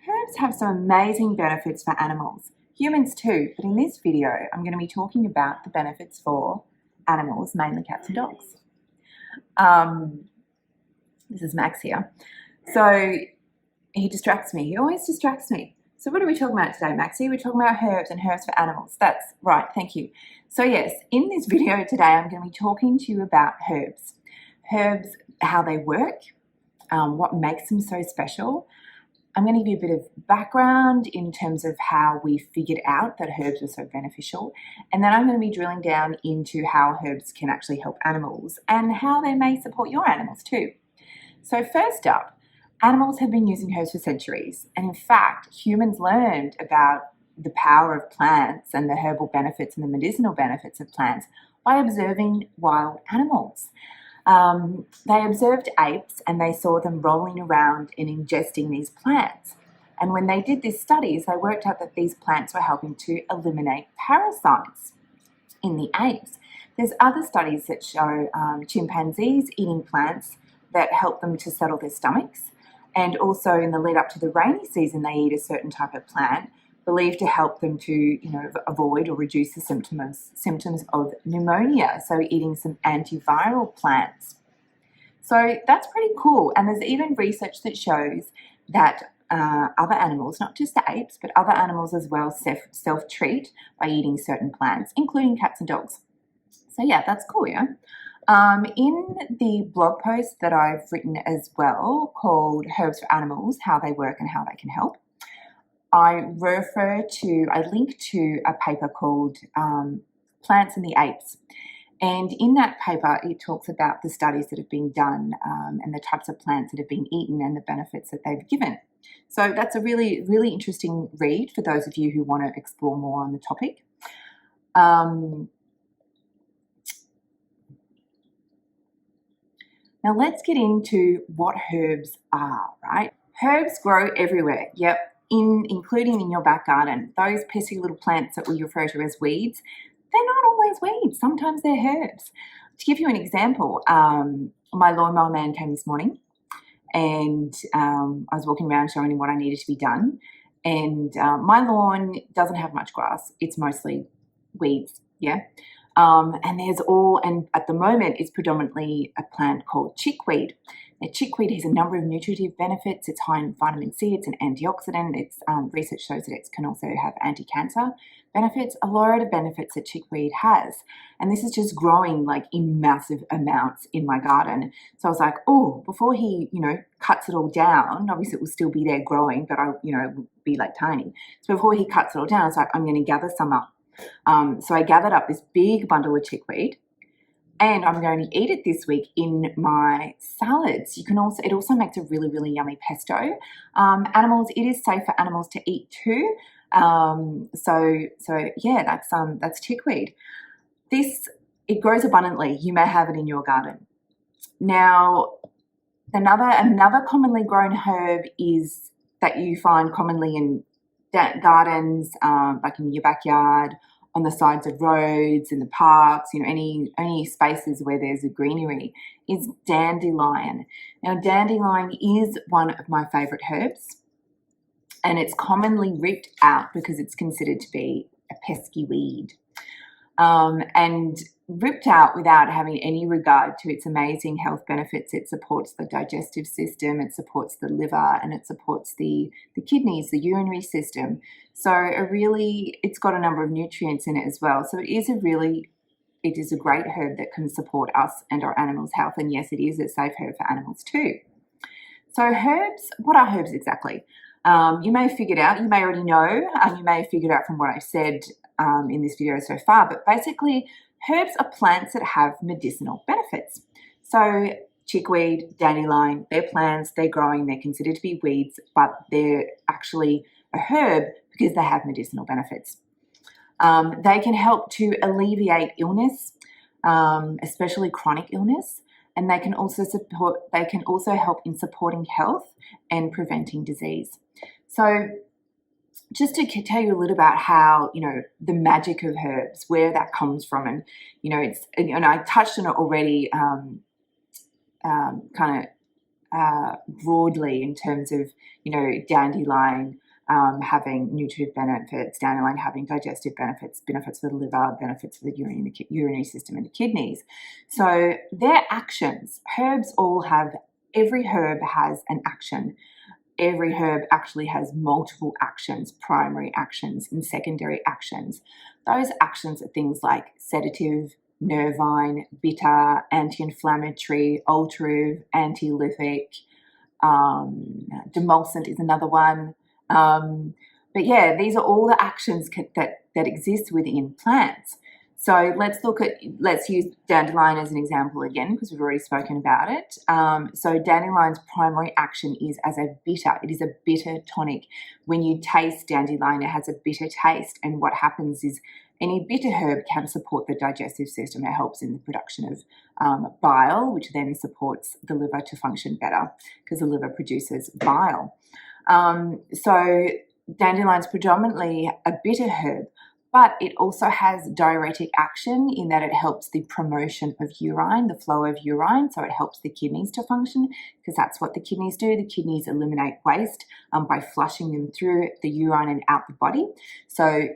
Herbs have some amazing benefits for animals, humans too, but in this video I'm going to be talking about the benefits for animals, mainly cats and dogs. This is Max here. So he distracts me, he always distracts me. So what are we talking about today, Maxie? We're talking about herbs and herbs for animals. That's right, thank you. So yes, in this video today I'm going to be talking to you about herbs. Herbs, how they work, what makes them so special. I'm going to give you a bit of background in terms of how we figured out that herbs are so beneficial, and then I'm going to be drilling down into how herbs can actually help animals and how they may support your animals too. So first up, animals have been using herbs for centuries, and in fact humans learned about the power of plants and the herbal benefits and the medicinal benefits of plants by observing wild animals. They observed apes and they saw them rolling around and ingesting these plants. And when they did these studies, they worked out that these plants were helping to eliminate parasites in the apes. There's other studies that show chimpanzees eating plants that help them to settle their stomachs. And also in the lead up to the rainy season, they eat a certain type of plant believed to help them to, avoid or reduce the symptoms of pneumonia. So eating some antiviral plants. So that's pretty cool. And there's even research that shows that other animals, not just the apes, but other animals as well, self-treat by eating certain plants, including cats and dogs. So yeah, that's cool, yeah. In the blog post that I've written as well, called Herbs for Animals, How They Work and How They Can Help, I link to a paper called Plants and the Apes. And in that paper, it talks about the studies that have been done and the types of plants that have been eaten and the benefits that they've given. So that's a really, really interesting read for those of you who want to explore more on the topic. Now let's get into what herbs are, right? Herbs grow everywhere, yep, including in your back garden. Those pesky little plants that we refer to as weeds, they're not always weeds. Sometimes they're herbs. To give you an example, my lawnmower man came this morning and I was walking around showing him what I needed to be done. And my lawn doesn't have much grass. It's mostly weeds, yeah. And at the moment it's predominantly a plant called chickweed. Now, chickweed has a number of nutritive benefits. It's high in vitamin C, it's an antioxidant. It's research shows that it can also have anti-cancer benefits, a lot of benefits that chickweed has. And this is just growing like in massive amounts in my garden. So I was like, oh, before he, cuts it all down, obviously it will still be there growing, but it will be like tiny. So before he cuts it all down, I was like, I'm going to gather some up. So I gathered up this big bundle of chickweed, and I'm going to eat it this week in my salads. It also makes a really, really yummy pesto. It is safe for animals to eat too. So yeah, that's chickweed. It grows abundantly. You may have it in your garden. Now, another commonly grown herb is that you find commonly in gardens, like in your backyard, on the sides of roads, in the parks, any spaces where there's a greenery, is dandelion. Now, dandelion is one of my favourite herbs, and it's commonly ripped out because it's considered to be a pesky weed. And ripped out without having any regard to its amazing health benefits. It supports the digestive system, it supports the liver, and it supports the kidneys, the urinary system. So it's got a number of nutrients in it as well. So it is a great herb that can support us and our animals' health. And yes, it is a safe herb for animals too. So herbs, what are herbs exactly? You may have figured out, you may already know, you may have figured out from what I've said in this video so far, but basically herbs are plants that have medicinal benefits. So chickweed, dandelion, they're plants, they're growing, they're considered to be weeds, but they're actually a herb because they have medicinal benefits. They can help to alleviate illness, especially chronic illness, and they can also help in supporting health and preventing disease. So just to tell you a little about how, the magic of herbs, where that comes from, and, I touched on it already, broadly in terms of, dandelion having nutritive benefits, dandelion having digestive benefits, benefits for the liver, benefits for the urinary system and the kidneys. So their actions, every herb has an action. Every herb actually has multiple actions, primary actions and secondary actions. Those actions are things like sedative, nervine, bitter, anti-inflammatory, alterative, anti-lytic, demulcent is another one. But yeah, these are all the actions that exist within plants. So let's use dandelion as an example again, because we've already spoken about it. So dandelion's primary action is as a bitter. It is a bitter tonic. When you taste dandelion, it has a bitter taste. And what happens is any bitter herb can support the digestive system. It helps in the production of bile, which then supports the liver to function better because the liver produces bile. So dandelion's predominantly a bitter herb, but it also has diuretic action in that it helps the promotion of urine, the flow of urine. So it helps the kidneys to function because that's what the kidneys do. The kidneys eliminate waste by flushing them through the urine and out the body. So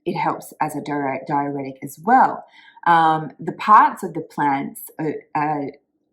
it helps as a diuretic as well. The parts of the plants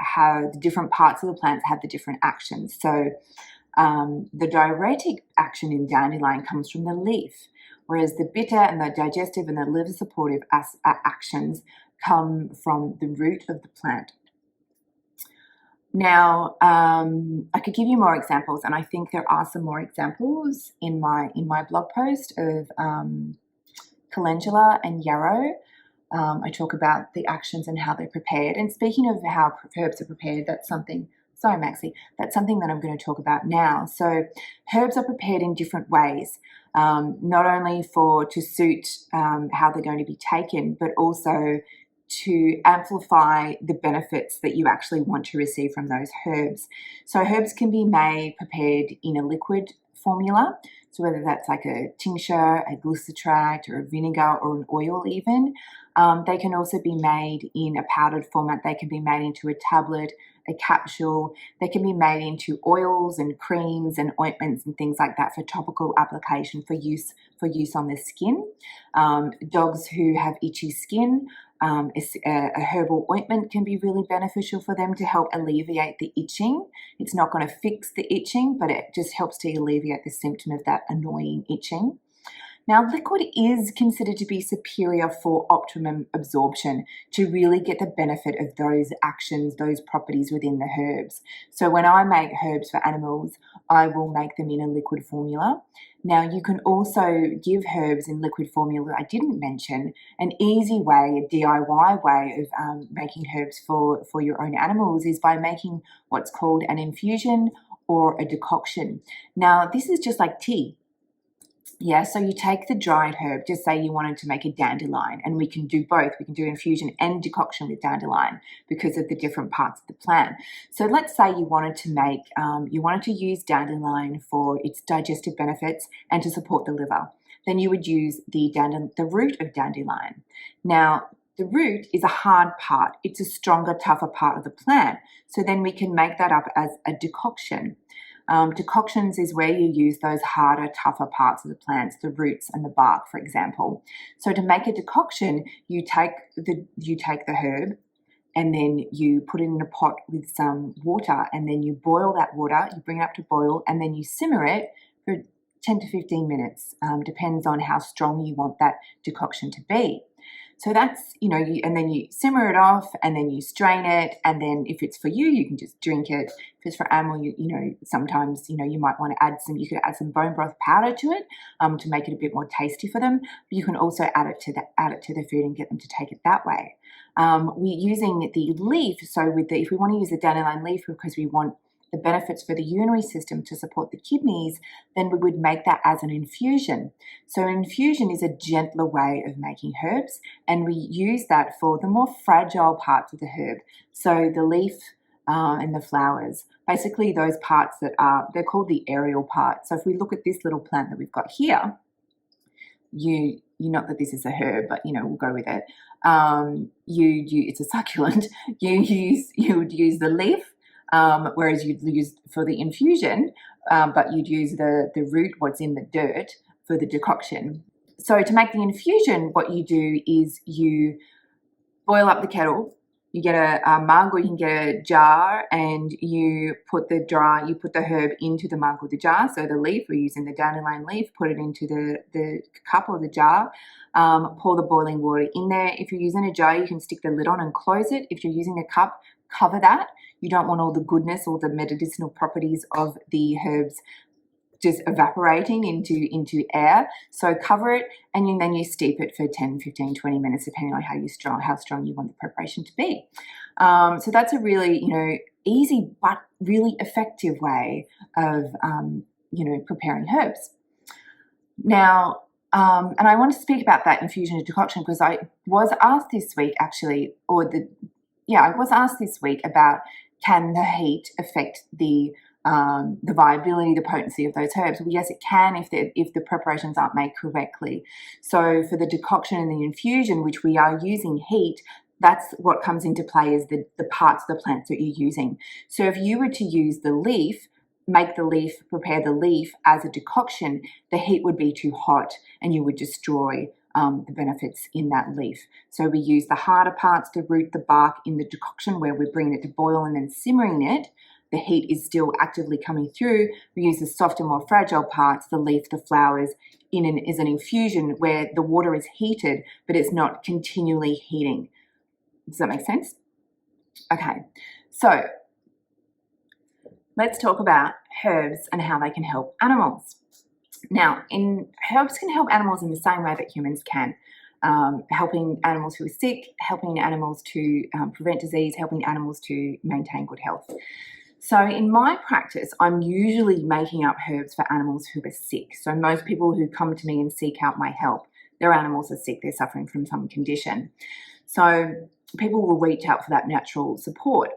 have the different parts of the plants have the different actions. So the diuretic action in dandelion comes from the leaf, whereas the bitter and the digestive and the liver supportive actions come from the root of the plant. Now, I could give you more examples, and I think there are some more examples in my blog post of calendula and yarrow. I talk about the actions and how they're prepared. And speaking of how herbs are prepared, that's something that I'm going to talk about now. So herbs are prepared in different ways, not only to suit how they're going to be taken, but also to amplify the benefits that you actually want to receive from those herbs. So herbs can be prepared in a liquid formula. So whether that's like a tincture, a glycetract, or a vinegar, or an oil even. They can also be made in a powdered format. They can be made into a tablet, a capsule. They can be made into oils and creams and ointments and things like that for topical application for use on the skin. Dogs who have itchy skin, a herbal ointment can be really beneficial for them to help alleviate the itching. It's not going to fix the itching, but it just helps to alleviate the symptom of that annoying itching. Now, liquid is considered to be superior for optimum absorption to really get the benefit of those actions, those properties within the herbs. So when I make herbs for animals, I will make them in a liquid formula. Now, you can also give herbs in liquid formula, I didn't mention, an easy way, a DIY way of making herbs for your own animals is by making what's called an infusion or a decoction. Now, this is just like tea. Yeah, so you take the dried herb, just say you wanted to make a dandelion, and we can do both. We can do infusion and decoction with dandelion because of the different parts of the plant. So let's say you wanted to use dandelion for its digestive benefits and to support the liver. Then you would use the root of dandelion. Now, the root is a hard part. It's a stronger, tougher part of the plant. So then we can make that up as a decoction. Decoctions is where you use those harder, tougher parts of the plants, the roots and the bark, for example. So to make a decoction, you take the herb and then you put it in a pot with some water, and then you boil that water, you bring it up to boil, and then you simmer it for 10 to 15 minutes, depends on how strong you want that decoction to be. So that's, and then you simmer it off, and then you strain it, and then if it's for you, you can just drink it. If it's for animal, sometimes, you might want to you could add some bone broth powder to it to make it a bit more tasty for them. But you can also add it to the food and get them to take it that way. We're using the leaf. So if we want to use the dandelion leaf because we want the benefits for the urinary system to support the kidneys, then we would make that as an infusion. So an infusion is a gentler way of making herbs, and we use that for the more fragile parts of the herb. So the leaf and the flowers, basically those parts they're called the aerial parts. So if we look at this little plant that we've got here, not that this is a herb, but we'll go with it. It's a succulent. You would use the leaf. whereas you'd use for the infusion, but you'd use the root, what's in the dirt, for the decoction. So to make the infusion, what you do is you boil up the kettle. You get a mug, or you can get a jar, and you put the herb into the mug or the jar. So the leaf, we're using the dandelion leaf, put it into the cup or the jar. Pour the boiling water in there. If you're using a jar, you can stick the lid on and close it. If you're using a cup, cover that. You don't want all the goodness, all the medicinal properties of the herbs just evaporating into air. So cover it, and then you steep it for 10, 15, 20 minutes, depending on how strong you want the preparation to be. So that's a really, easy but really effective way of, preparing herbs. Now, and I want to speak about that infusion and decoction because I was asked this week about, can the heat affect the viability, the potency of those herbs? Well, yes, it can if the preparations aren't made correctly. So for the decoction and the infusion, which we are using heat, that's what comes into play, is the parts of the plants that you're using. So if you were to use the leaf, prepare the leaf as a decoction, the heat would be too hot and you would destroy the benefits in that leaf. So we use the harder parts, the root, the bark, in the decoction where we're bringing it to boil and then simmering it. The heat is still actively coming through. We use the softer, more fragile parts, the leaf, the flowers, as an infusion where the water is heated, but it's not continually heating. Does that make sense? Okay, so let's talk about herbs and how they can help animals. Now, herbs can help animals in the same way that humans can, helping animals who are sick, helping animals to prevent disease, helping animals to maintain good health. So in my practice, I'm usually making up herbs for animals who are sick. So most people who come to me and seek out my help, their animals are sick, they're suffering from some condition. So people will reach out for that natural support.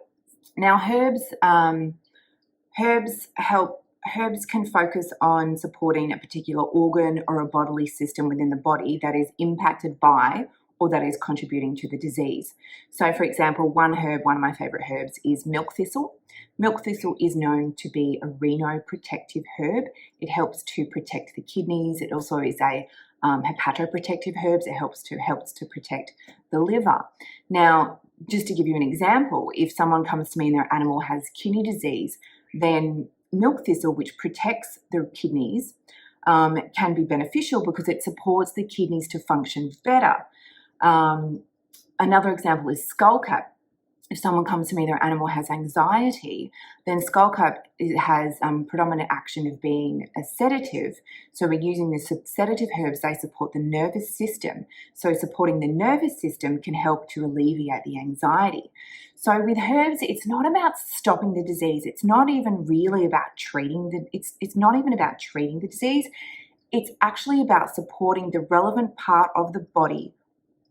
Now, herbs can focus on supporting a particular organ or a bodily system within the body that is impacted by or that is contributing to the disease. So, for example, one of my favourite herbs is milk thistle. Milk thistle is known to be a renoprotective herb. It helps to protect the kidneys. It also is a hepatoprotective herb. It helps to protect the liver. Now, just to give you an example, if someone comes to me and their animal has kidney disease, then milk thistle, which protects the kidneys, can be beneficial because it supports the kidneys to function better. Another example is skullcap. If someone comes to me, their animal has anxiety, then skullcap has predominant action of being a sedative. So we're using the sedative herbs. They support the nervous system. So supporting the nervous system can help to alleviate the anxiety. So with herbs, it's not about stopping the disease. It's not even really about it's not even about treating the disease. It's actually about supporting the relevant part of the body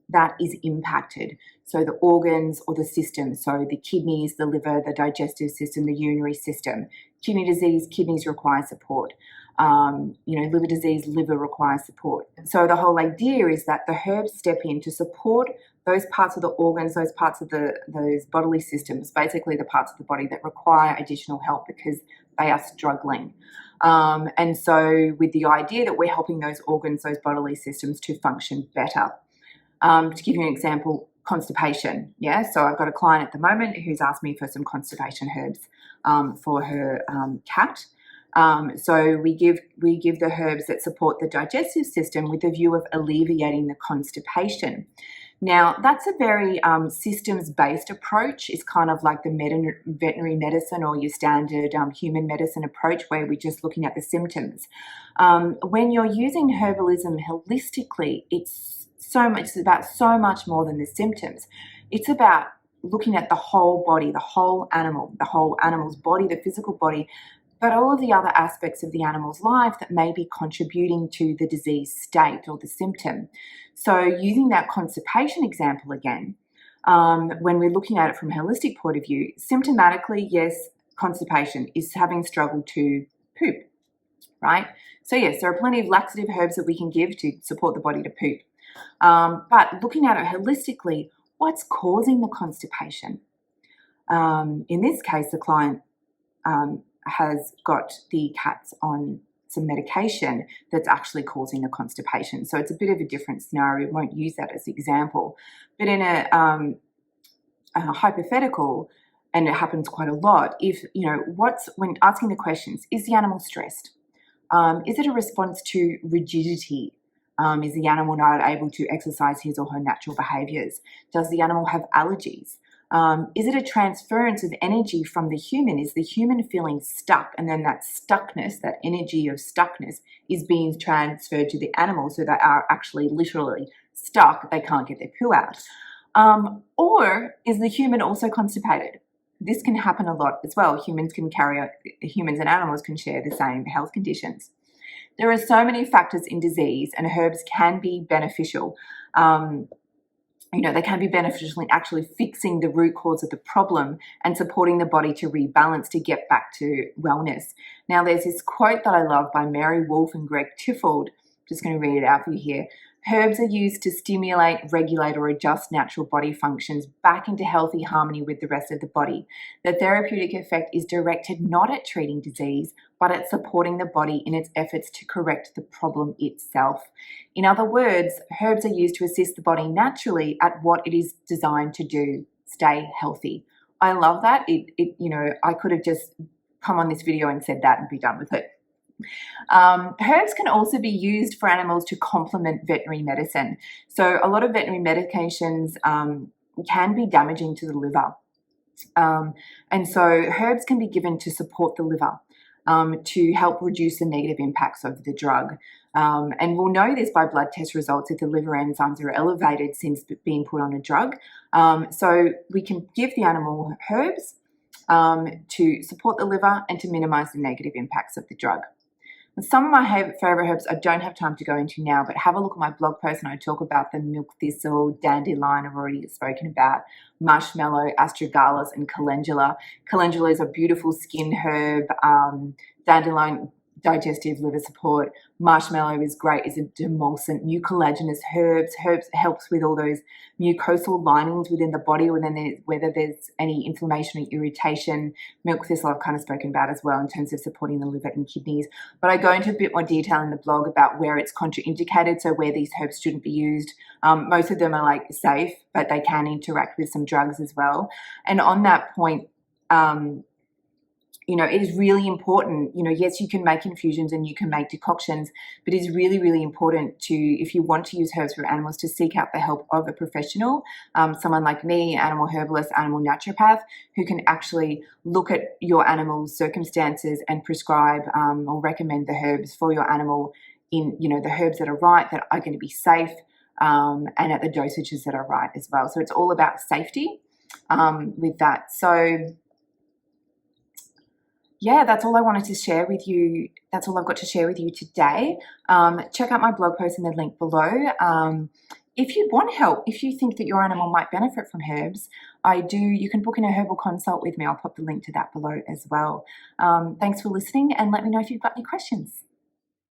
that is impacted. So the organs or the systems, so the kidneys, the liver, the digestive system, the urinary system. Kidney disease, kidneys require support. Liver disease, liver requires support. So the whole idea is that the herbs step in to support those parts of the organs, those parts of those bodily systems, basically the parts of the body that require additional help because they are struggling. And so with the idea that we're helping those organs, those bodily systems to function better. To give you an example, constipation. Yeah, so I've got a client at the moment who's asked me for some constipation herbs for her cat. So we give the herbs that support the digestive system with a view of alleviating the constipation. Now, that's a very systems-based approach. It's kind of like the veterinary medicine or your standard human medicine approach where we're just looking at the symptoms. When you're using herbalism holistically, it's about so much more than the symptoms. It's about looking at the whole body, the whole animal's body, the physical body, but all of the other aspects of the animal's life that may be contributing to the disease state or the symptom. So using that constipation example again, when we're looking at it from a holistic point of view, symptomatically, yes, constipation is having struggled to poop, right? So yes, there are plenty of laxative herbs that we can give to support the body to poop. But looking at it holistically, what's causing the constipation? In this case, the client has got the cats on some medication that's actually causing the constipation. So it's a bit of a different scenario. We won't use that as an example. But in a hypothetical, and it happens quite a lot, if, when asking the questions, is the animal stressed? Is it a response to rigidity? Is the animal not able to exercise his or her natural behaviors? Does the animal have allergies? Is it a transference of energy from the human? Is the human feeling stuck? And then that stuckness, that energy of stuckness, is being transferred to the animal, so they are actually literally stuck. They can't get their poo out. Or is the human also constipated? This can happen a lot as well. Humans and animals can share the same health conditions. There are so many factors in disease, and herbs can be beneficial. They can be beneficial in actually fixing the root cause of the problem and supporting the body to rebalance to get back to wellness. Now, there's this quote that I love by Mary Wolfe and Greg Tiffold. Just going to read it out for you here. Herbs are used to stimulate, regulate, or adjust natural body functions back into healthy harmony with the rest of the body. The therapeutic effect is directed not at treating disease, but at supporting the body in its efforts to correct the problem itself. In other words, herbs are used to assist the body naturally at what it is designed to do: stay healthy. I love that. I could have just come on this video and said that and be done with it. Herbs can also be used for animals to complement veterinary medicine. So a lot of veterinary medications can be damaging to the liver. And so herbs can be given to support the liver, to help reduce the negative impacts of the drug. And we'll know this by blood test results if the liver enzymes are elevated since being put on a drug. So we can give the animal herbs to support the liver and to minimize the negative impacts of the drug. Some of my favorite herbs I don't have time to go into now, but have a look at my blog post and I talk about the milk thistle, dandelion I've already spoken about, marshmallow, astragalus, and calendula. Calendula is a beautiful skin herb. Dandelion, digestive liver support. Marshmallow is great, is a demulcent. Mucilaginous herbs helps with all those mucosal linings within the body, whether there's any inflammation or irritation. Milk thistle I've kind of spoken about as well in terms of supporting the liver and kidneys. But I go into a bit more detail in the blog about where it's contraindicated, so where these herbs shouldn't be used. Most of them are safe, but they can interact with some drugs as well. And on that point, it is really important, yes, you can make infusions and you can make decoctions, but it is really, really important to, if you want to use herbs for animals, to seek out the help of a professional, someone like me, animal herbalist, animal naturopath, who can actually look at your animal's circumstances and prescribe or recommend the herbs for your animal in, the herbs that are right, that are going to be safe, and at the dosages that are right as well. So it's all about safety with that. So yeah, that's all I wanted to share with you. That's all I've got to share with you today. Check out my blog post in the link below. If you want help, if you think that your animal might benefit from herbs, you can book in a herbal consult with me. I'll pop the link to that below as well. Thanks for listening, and let me know if you've got any questions.